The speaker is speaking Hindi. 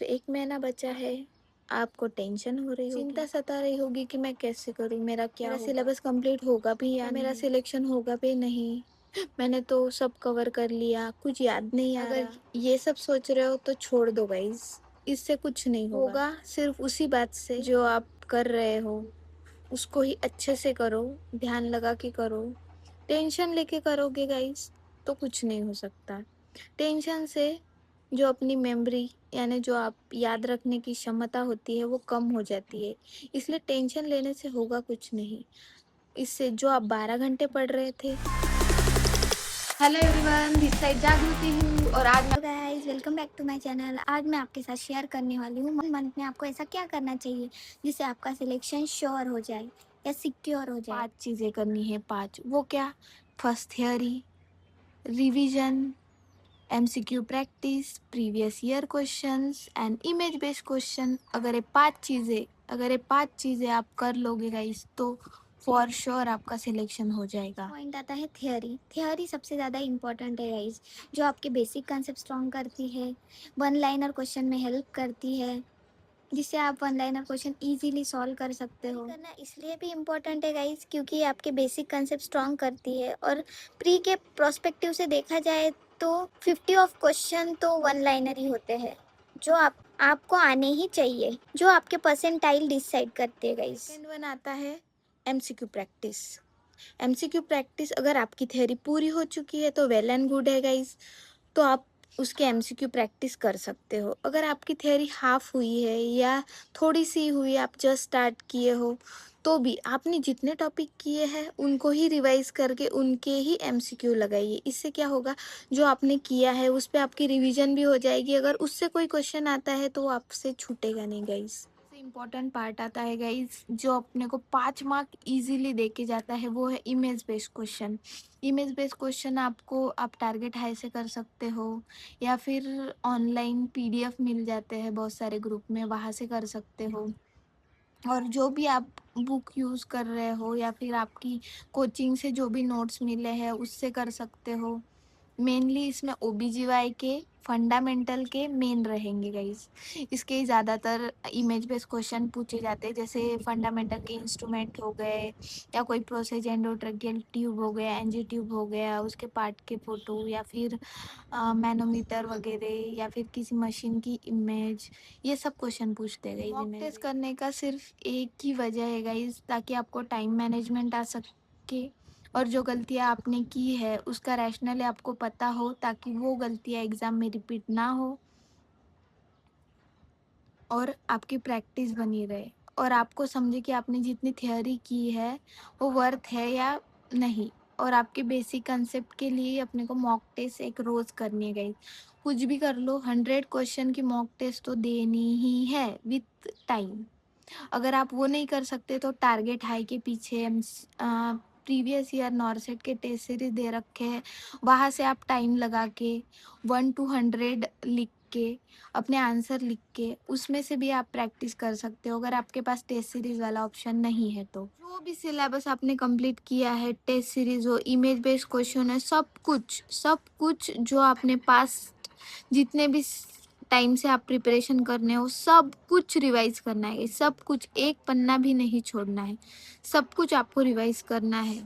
तो 1 महीना बचा है। आपको टेंशन हो रही होगी, चिंता सता रही होगी कि मैं कैसे करूँ, मेरा सिलेबस कंप्लीट होगा भी या मेरा सिलेक्शन होगा भी नहीं। मैंने तो सब कवर कर लिया, कुछ याद नहीं आ रहा। अगर ये सब सोच रहे हो तो छोड़ दो गाइस, इससे कुछ नहीं होगा। सिर्फ उसी बात से जो आप कर रहे हो उसको ही अच्छे से करो, ध्यान लगा के करो। टेंशन लेके करोगे गाइस तो कुछ नहीं हो सकता। टेंशन से जो अपनी मेमोरी यानी जो आप याद रखने की क्षमता होती है वो कम हो जाती है। इसलिए टेंशन लेने से होगा कुछ नहीं। इससे जो आप 12 घंटे पढ़ रहे थे। हेलो एवरीवन, दिस साइड जागृति हूँ और आज hello guys, welcome back to my channel. आज मैं आपके साथ शेयर करने वाली हूँ मंथ में आपको ऐसा क्या करना चाहिए जिससे आपका सिलेक्शन श्योर हो जाए या सिक्योर हो जाए। 5 चीज़ें करनी है। 5 वो क्या? First theory, revision, MCQ practice, previous year questions and image based question. अगर ये पांच चीजें आप कर लोगे गाइस तो फॉर श्योर आपका सिलेक्शन हो जाएगा। पॉइंट आता है थियोरी। थियोरी सबसे ज़्यादा इंपॉर्टेंट है गाइस, जो आपके बेसिक कंसेप्ट स्ट्रॉन्ग करती है, वन लाइनर क्वेश्चन में हेल्प करती है, जिससे आप one liner question easily solve कर सकते हो। करना इसलिए भी इम्पोर्टेंट है गाइस क्योंकि ये आपके बेसिक कंसेप्ट स्ट्रॉन्ग करती है और प्री के प्रोस्पेक्टिव से देखा जाए तो 50 ऑफ क्वेश्चन तो वन लाइनर ही होते हैं, जो आपको आने ही चाहिए, जो आपके परसेंटाइल डिसाइड करते हैं गाइस। सेकंड वन आता है एमसीक्यू प्रैक्टिस। एमसीक्यू प्रैक्टिस अगर आपकी थ्योरी पूरी हो चुकी है तो वेल एंड गुड है गाइस, तो आप उसके एमसीक्यू प्रैक्टिस कर सकते हो। अगर आपकी थ्योरी हाफ हुई है या थोड़ी सी हुई, आप जस्ट स्टार्ट किए हो, तो भी आपने जितने टॉपिक किए हैं उनको ही रिवाइज करके उनके ही एमसीक्यू लगाइए। इससे क्या होगा, जो आपने किया है उस पर आपकी रिवीजन भी हो जाएगी। अगर उससे कोई क्वेश्चन आता है तो वो आपसे छूटेगा नहीं गाइस। इम्पॉर्टेंट पार्ट आता है गाइस, जो अपने को 5 मार्क इजीली दे के जाता है, वो है image based question. Image based question आप टारगेट हाई से कर सकते हो या फिर ऑनलाइन पीडीएफ मिल जाते हैं बहुत सारे ग्रुप में, वहाँ से कर सकते हो। और जो भी आप बुक यूज़ कर रहे हो या फिर आपकी कोचिंग से जो भी नोट्स मिले हैं उससे कर सकते हो। मेनली इसमें ओबीजीवाई के फंडामेंटल के मेन रहेंगे गाइस। इसके ज़्यादातर इमेज बेस्ड क्वेश्चन पूछे जाते हैं, जैसे फंडामेंटल के इंस्ट्रूमेंट हो गए या कोई प्रोसेस एंडोट्रैकियल ट्यूब हो गया, एनजी ट्यूब हो गया, उसके पार्ट के फोटो या फिर मैनोमीटर वगैरह या फिर किसी मशीन की इमेज, ये सब क्वेश्चन पूछते गए। मॉक टेस्ट करने का सिर्फ एक ही वजह है गाइस, ताकि आपको टाइम मैनेजमेंट आ सके और जो गलतियाँ आपने की है उसका रैशनल आपको पता हो, ताकि वो गलतियाँ एग्ज़ाम में रिपीट ना हो और आपकी प्रैक्टिस बनी रहे और आपको समझे कि आपने जितनी थियोरी की है वो वर्थ है या नहीं। और आपके बेसिक कंसेप्ट के लिए अपने को मॉक टेस्ट एक रोज़ करनी गई। कुछ भी कर लो, 100 क्वेश्चन की मॉक टेस्ट तो देनी ही है विथ टाइम। अगर आप वो नहीं कर सकते तो टारगेट हाई के पीछे प्रीवियस ईयर नॉरसेट के टेस्ट सीरीज दे रखे हैं, वहाँ से आप टाइम लगा के 1 to 100 लिख के अपने आंसर लिख के उसमें से भी आप प्रैक्टिस कर सकते हो, अगर आपके पास टेस्ट सीरीज वाला ऑप्शन नहीं है तो। जो भी सिलेबस आपने कंप्लीट किया है, टेस्ट सीरीज हो, इमेज बेस्ड क्वेश्चन है, सब कुछ जो आपने पास्ट जितने भी टाइम से आप प्रिपरेशन करने हो सब कुछ रिवाइज करना है। सब कुछ, एक पन्ना भी नहीं छोड़ना है, सब कुछ आपको रिवाइज करना है।